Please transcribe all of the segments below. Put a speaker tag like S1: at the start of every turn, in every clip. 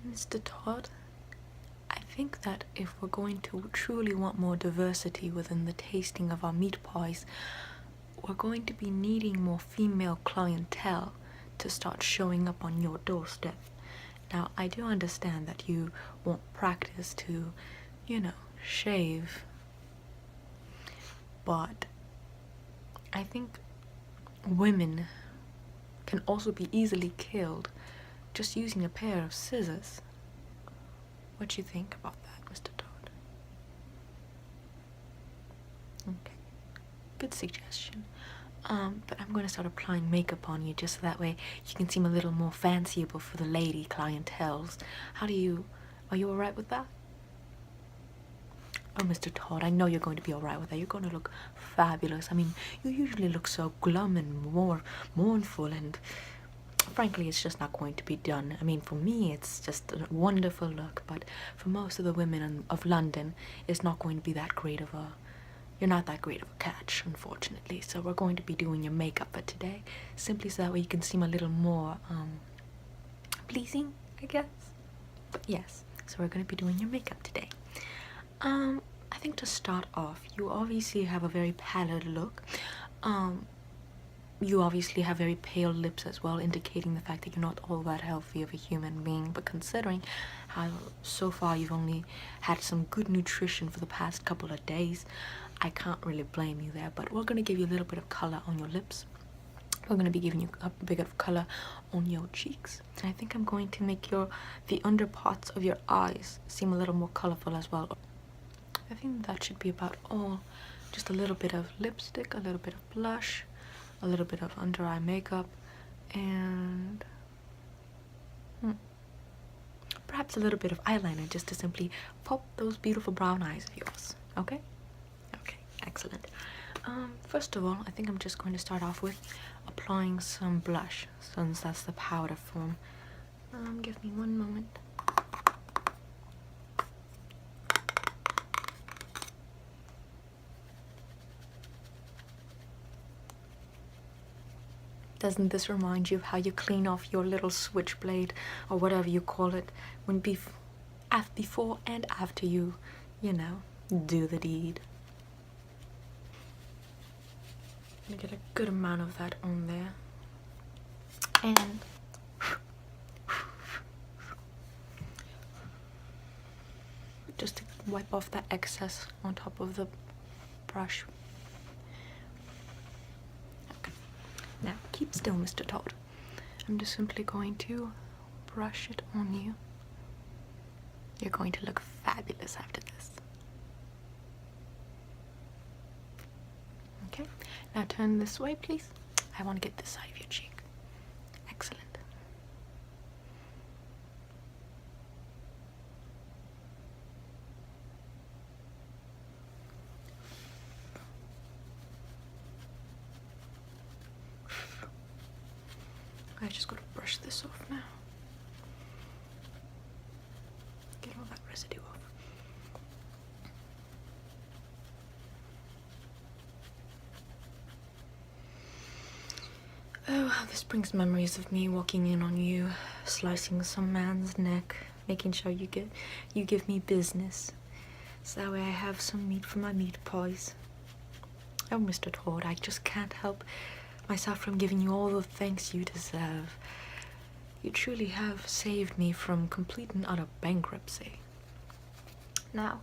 S1: Mr. Todd, I think that if we're going to truly want more diversity within the tasting of our meat pies, we're going to be needing more female clientele to start showing up on your doorstep. Now, I do understand that you want practice to, shave, but I think women can also be easily killed just using a pair of scissors. What do you think about that, Mr. Todd? Okay, good suggestion. But I'm going to start applying makeup on you just so that way you can seem a little more fanciable for the lady clientels. Are you alright with that? Oh, Mr. Todd, I know you're going to be alright with that. You're going to look fabulous. I mean, you usually look so glum and more mournful, and frankly, it's just not going to be done. I mean, for me, it's just a wonderful look, but for most of the women of London, it's not going to be that great of a... You're not that great of a catch, unfortunately. So we're going to be doing your makeup for today, simply so that way you can seem a little more, pleasing, I guess. But yes, so we're going to be doing your makeup today. I think to start off, you obviously have a very pallid look. You obviously have very pale lips as well, indicating the fact that you're not all that healthy of a human being. But considering how so far you've only had some good nutrition for the past couple of days, I can't really blame you there. But we're going to give you a little bit of color on your lips. We're going to be giving you a bit of color on your cheeks. And I think I'm going to make the under parts of your eyes seem a little more colorful as well. I think that should be about all. Just a little bit of lipstick, a little bit of blush, a little bit of under eye makeup, and perhaps a little bit of eyeliner just to simply pop those beautiful brown eyes of yours. Okay? Okay, excellent. First of all, I think I'm just going to start off with applying some blush, since that's the powder form. Give me one moment. Doesn't this remind you of how you clean off your little switchblade, or whatever you call it, when before and after you do the deed? I'm gonna get a good amount of that on there. And just to wipe off that excess on top of the brush. Now, keep still, Mr. Todd. I'm just simply going to brush it on you. You're going to look fabulous after this. Okay, now turn this way, please. I want to get this side of your cheek. Excellent. I just got to brush this off now. Get all that residue off. Oh, how this brings memories of me walking in on you, slicing some man's neck, making sure you give me business, so that way I have some meat for my meat pies. Oh, Mr. Todd, I just can't help myself from giving you all the thanks you deserve. You truly have saved me from complete and utter bankruptcy. Now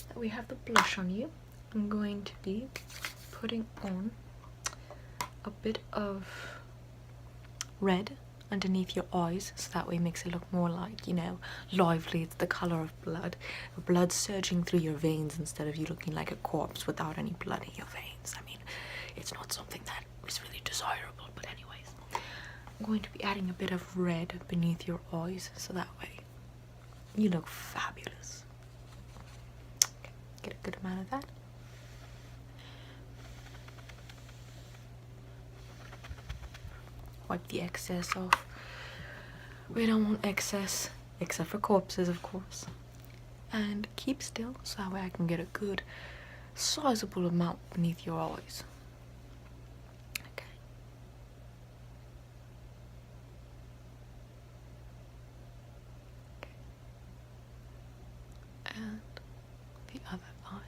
S1: that we have the blush on you, I'm going to be putting on a bit of red underneath your eyes, so that way it makes it look more like, lively. It's the color of blood surging through your veins, instead of you looking like a corpse without any blood in your veins. I mean, it's not something that is really desirable, but anyways, I'm going to be adding a bit of red beneath your eyes, so that way you look fabulous. Okay, get a good amount of that. Wipe the excess off. We don't want excess, except for corpses, of course. And keep still, so that way I can get a good sizable amount beneath your eyes. Okay. Okay. the other eye.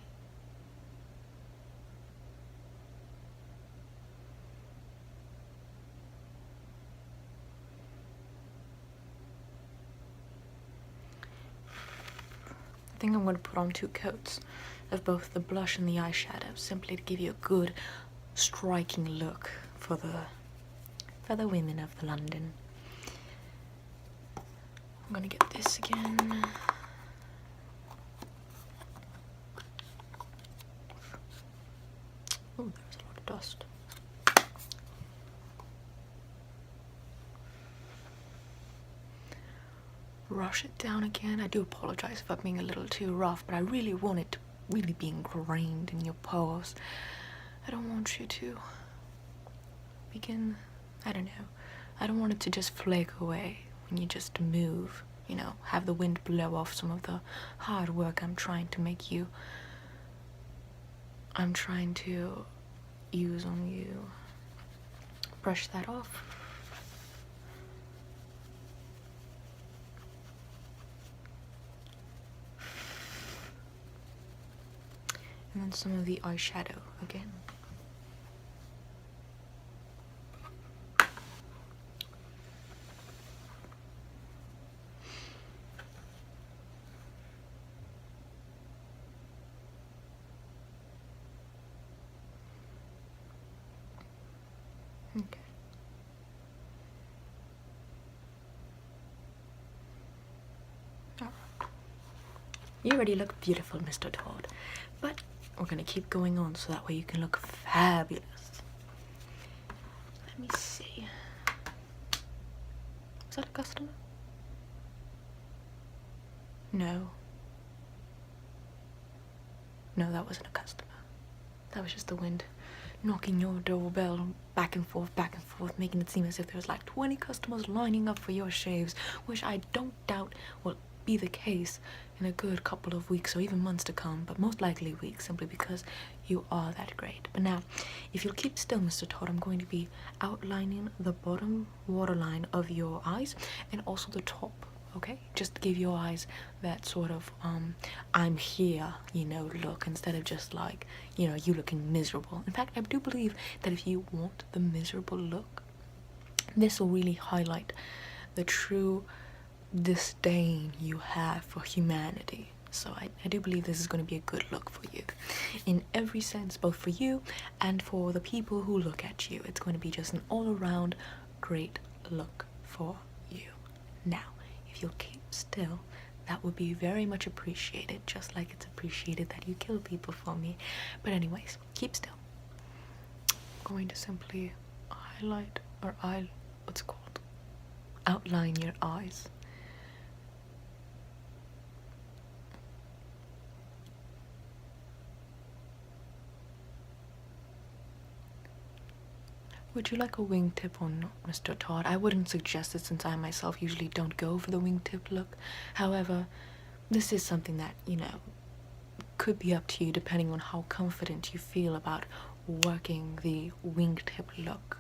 S1: I think I'm going to put on 2 coats of both the blush and the eyeshadow, simply to give you a good, striking look for the women of the London. I'm gonna get this again. Oh, there's a lot of dust. Brush it down again. I do apologize if I'm being a little too rough, but I really want it to really be ingrained in your pores. I don't want you to begin, I don't know, I don't want it to just flake away when you just move, you know, have the wind blow off some of the hard work I'm trying to use on you. Brush that off. And then some of the eyeshadow again. Okay. All right. You already look beautiful, Mr. Todd, but we're gonna keep going on so that way you can look fabulous. Let me see. Was that a customer? No. No, that wasn't a customer. That was just the wind knocking your doorbell back and forth, making it seem as if there was like 20 customers lining up for your shaves, which I don't doubt will be the case in a good couple of weeks or even months to come, but most likely weeks, simply because you are that great. But now, if you'll keep still, Mr. Todd, I'm going to be outlining the bottom waterline of your eyes and also the top, okay? Just to give your eyes that sort of I'm here, you know, look, instead of just like, you know, you looking miserable. In fact, I do believe that if you want the miserable look, this will really highlight the true disdain you have for humanity. So I do believe this is going to be a good look for you in every sense, both for you and for the people who look at you. It's going to be just an all-around great look for you. Now, if you'll keep still, that would be very much appreciated, just like it's appreciated that you kill people for me. But anyways, keep still. I'm going to simply highlight or what's it called? Outline your eyes. Would you like a wingtip or not, Mr. Todd? I wouldn't suggest it since I myself usually don't go for the wingtip look. However, this is something that, you know, could be up to you depending on how confident you feel about working the wingtip look.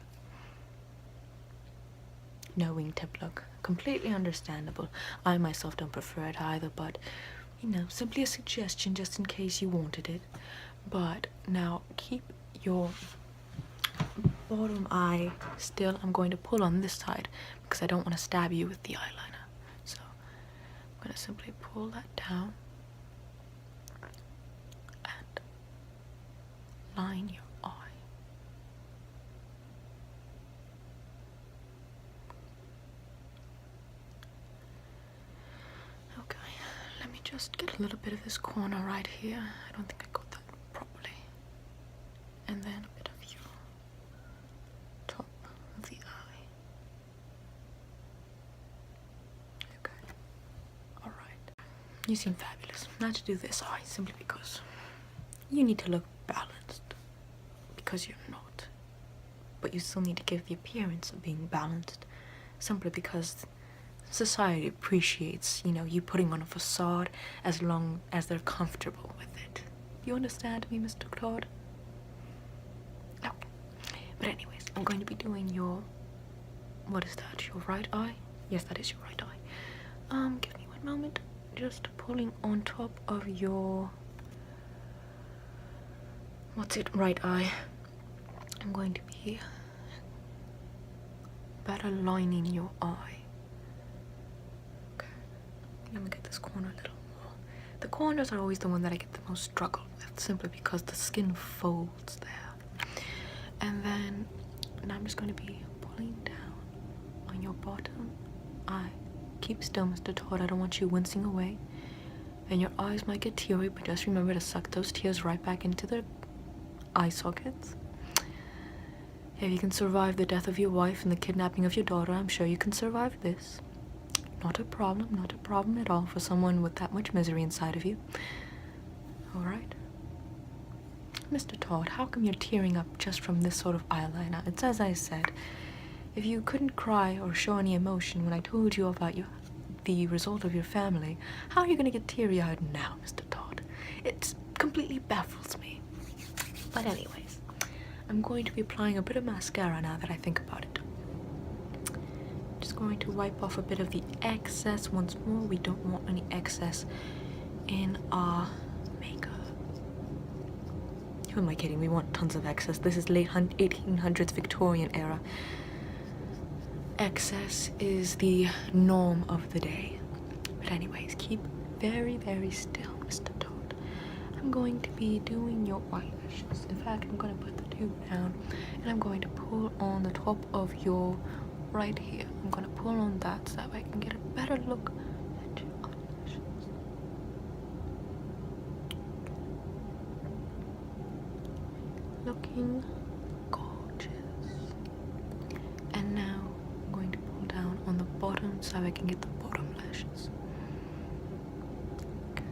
S1: No wingtip look. Completely understandable. I myself don't prefer it either, but, you know, simply a suggestion just in case you wanted it. But now keep your bottom eye still. I'm going to pull on this side because I don't want to stab you with the eyeliner. So I'm going to simply pull that down and line your eye. Okay, let me just get a little bit of this corner right here. I don't think I got that properly. And then a bit of your top of the eye. Okay. Alright. You seem fabulous. Now to do this eye, simply because you need to look balanced. Because you're not. But you still need to give the appearance of being balanced. Simply because society appreciates, you know, you putting on a facade as long as they're comfortable with it. You understand me, Mr. Claude? Okay. But anyways, I'm going to be doing your, what is that, your right eye? Yes, that is your right eye. Give me one moment. Just pulling on top of your What's it? Right eye. I'm going to be better lining your eye. Okay. Let me get this corner a little more. The corners are always the one that I get the most struggle with, simply because the skin folds there. And then now I'm just going to be pulling down on your bottom eye. Keep still, Mr. Todd. I don't want you wincing away. And your eyes might get teary, but just remember to suck those tears right back into the eye sockets. If you can survive the death of your wife and the kidnapping of your daughter, I'm sure you can survive this. Not a problem at all for someone with that much misery inside of you. Alright? Mr. Todd, how come you're tearing up just from this sort of eyeliner? It's as I said, if you couldn't cry or show any emotion when I told you about the result of your family, how are you going to get teary-eyed now, Mr. Todd? It completely baffles me. But anyways, I'm going to be applying a bit of mascara now that I think about it. Just going to wipe off a bit of the excess once more. We don't want any excess in our makeup. Who am I kidding? We want tons of excess. This is late 1800s Victorian era. Excess is the norm of the day. But anyways, keep very, very still, Mr. Todd. I'm going to be doing your eyelashes. In fact, I'm going to put the tube down and I'm going to pull on the top of your right here. I'm going to pull on that so that I can get a better look at your eyelashes. Looking gorgeous. And now I'm going to pull down on the bottom so I can get the bottom lashes. Okay.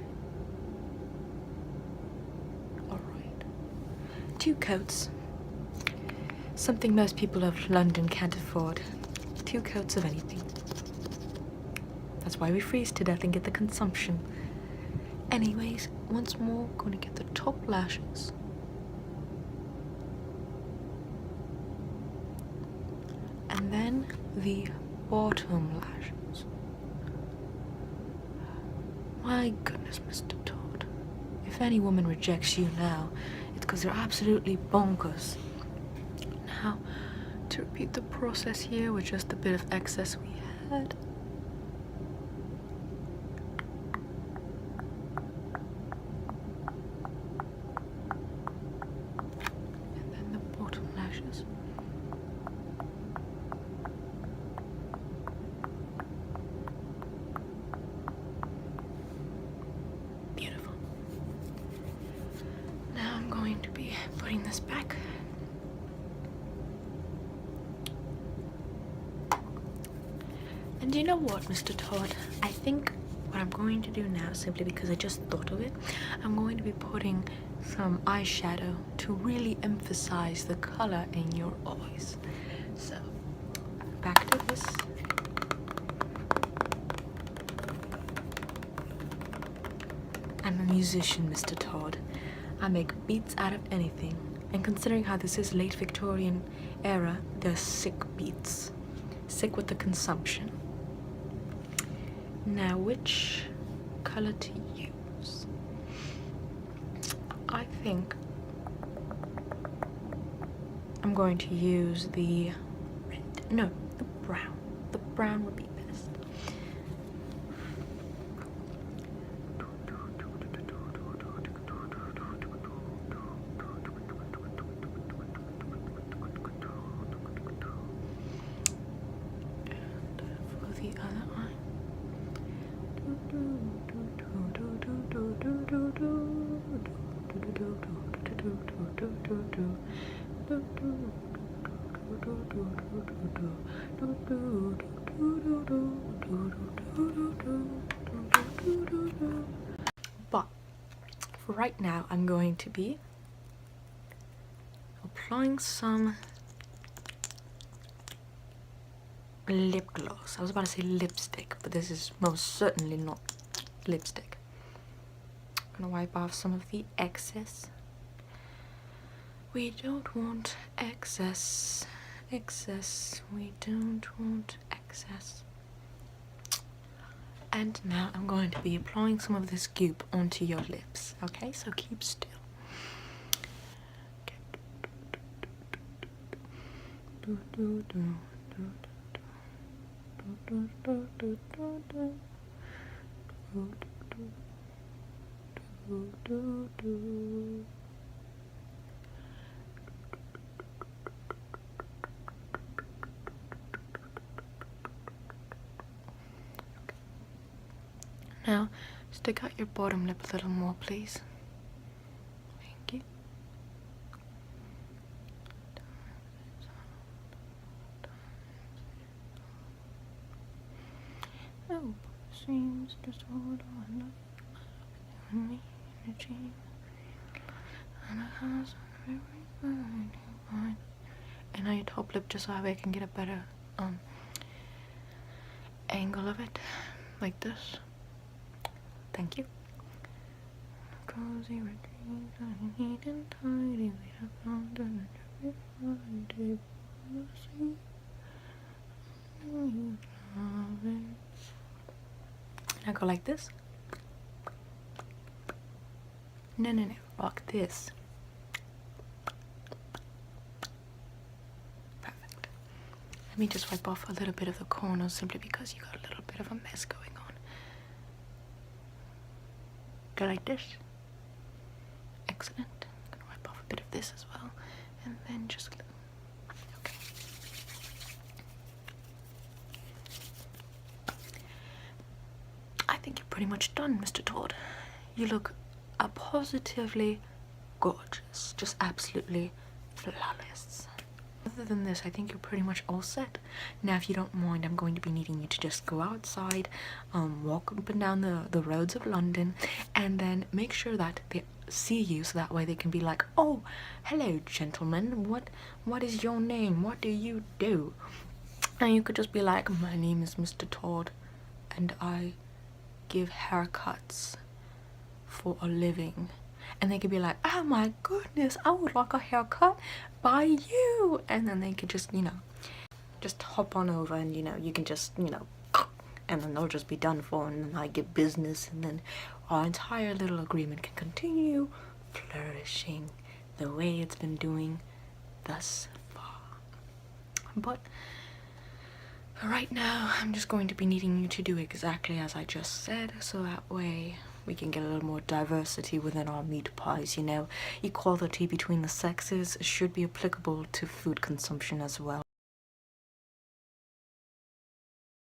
S1: Alright. 2 coats. Something most people of London can't afford. 2 coats of anything. That's why we freeze to death and get the consumption. Anyways, once more, going to get the top lashes. And then the bottom lashes. My goodness, Mr. Todd. If any woman rejects you now, it's because they're absolutely bonkers. Now, to repeat the process here with just a bit of excess we had. And then the bottom lashes. Beautiful. Now I'm going to be putting this back. And you know what, Mr. Todd? I think what I'm going to do now, simply because I just thought of it, I'm going to be putting some eyeshadow to really emphasize the color in your eyes. So, back to this. I'm a musician, Mr. Todd. I make beats out of anything. And considering how this is late Victorian era, they're sick beats. Sick with the consumption. Now, which color to use? I think I'm going to use the red. No, the brown. The brown would be best. And for the other eye. But for right now, I'm going to be applying some lip gloss. I was about to say lipstick, but this is most certainly not lipstick. I'm gonna wipe off some of the excess. We don't want excess. Excess. We don't want excess. And now I'm going to be applying some of this goop onto your lips. Okay, so keep still. Now, stick out your bottom lip a little more, please. Thank you. Oh, seems just hold on. Me, energy. And now your top lip, just so I can get a better angle of it, like this. Thank you. Cozy retreat, I need and tidy. We have found an every Friday. You love it. Now go like this. No, rock this. Perfect. Let me just wipe off a little bit of the corners, simply because you got a little bit of a mess going on. Go like this. Excellent. I'm gonna wipe off a bit of this as well, and then just okay. I think you're pretty much done, Mr. Todd. You look positively gorgeous, just absolutely flawless. Other than this, I think you're pretty much all set. Now, if you don't mind, I'm going to be needing you to just go outside, walk up and down the roads of London, and then make sure that they see you, so that way they can be like, oh, hello, gentlemen, what is your name? What do you do? And you could just be like, my name is Mr. Todd, and I give haircuts for a living. And they could be like, oh my goodness, I would like a haircut by you. And then they could just, you know, just hop on over, and you know, you can just, you know, and then they'll just be done for, and then I get business, and then our entire little agreement can continue flourishing the way it's been doing thus far. But right now, I'm just going to be needing you to do exactly as I just said, so that way we can get a little more diversity within our meat pies, you know. Equality between the sexes should be applicable to food consumption as well.